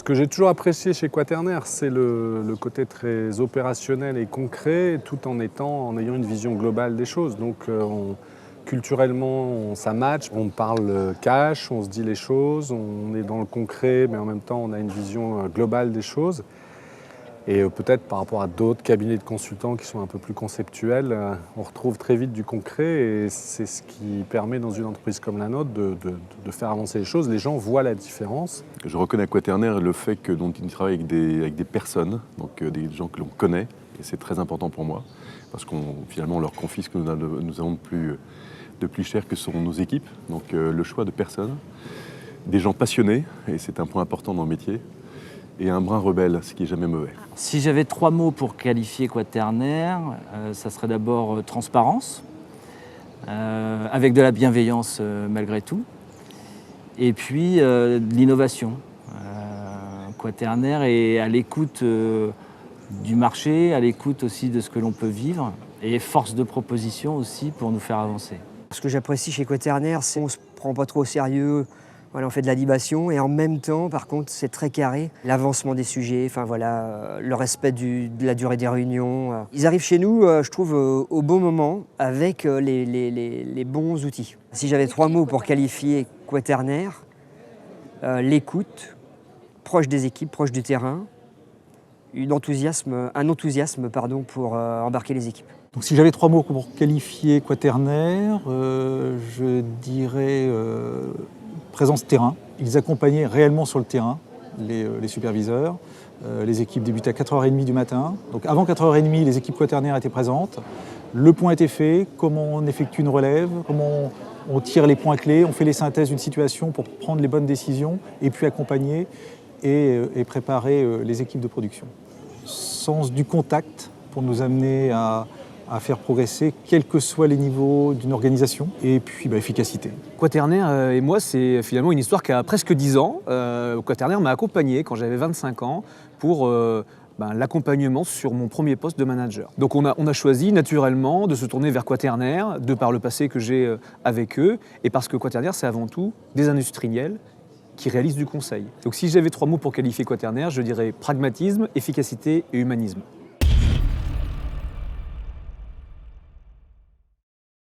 que j'ai toujours apprécié chez Quaternaire, c'est le côté très opérationnel et concret, tout en ayant une vision globale des choses. Donc culturellement, ça match, on parle cash, on se dit les choses, on est dans le concret, mais en même temps, on a une vision globale des choses. Et peut-être par rapport à d'autres cabinets de consultants qui sont un peu plus conceptuels, on retrouve très vite du concret et c'est ce qui permet dans une entreprise comme la nôtre de faire avancer les choses. Les gens voient la différence. Je reconnais à Quaternaire le fait que dont il travaille avec des personnes, donc des gens que l'on connaît, et c'est très important pour moi, parce qu'on finalement on leur confie ce que nous avons de plus cher que sont nos équipes, donc le choix de personnes, des gens passionnés, et c'est un point important dans le métier, et un brin rebelle, ce qui n'est jamais mauvais. Si j'avais 3 mots pour qualifier Quaternaire, ça serait d'abord transparence, avec de la bienveillance malgré tout, et puis de l'innovation. Quaternaire est à l'écoute du marché, à l'écoute aussi de ce que l'on peut vivre, et force de proposition aussi pour nous faire avancer. Ce que j'apprécie chez Quaternaire, c'est qu'on ne se prend pas trop au sérieux. Voilà, on fait de la libation et en même temps, par contre, c'est très carré. L'avancement des sujets, enfin voilà, le respect de la durée des réunions. Ils arrivent chez nous, je trouve, au bon moment, avec les bons outils. Si j'avais 3 mots pour qualifier Quaternaire, l'écoute, proche des équipes, proche du terrain, un enthousiasme pour embarquer les équipes. Donc si j'avais 3 mots pour qualifier Quaternaire, je dirais présence terrain. Ils accompagnaient réellement sur le terrain les superviseurs. Les équipes débutaient à 4h30 du matin. Donc avant 4h30, les équipes Quaternaire étaient présentes. Le point était fait, comment on effectue une relève, comment on tire les points clés, on fait les synthèses d'une situation pour prendre les bonnes décisions et puis accompagner et préparer les équipes de production. Sens du contact pour nous amener à faire progresser, quels que soient les niveaux d'une organisation, et puis efficacité. Quaternaire et moi, c'est finalement une histoire qui a presque 10 ans. Quaternaire m'a accompagné quand j'avais 25 ans pour l'accompagnement sur mon premier poste de manager. Donc on a choisi naturellement de se tourner vers Quaternaire, de par le passé que j'ai avec eux, et parce que Quaternaire, c'est avant tout des industriels qui réalisent du conseil. Donc si j'avais 3 mots pour qualifier Quaternaire, je dirais pragmatisme, efficacité et humanisme.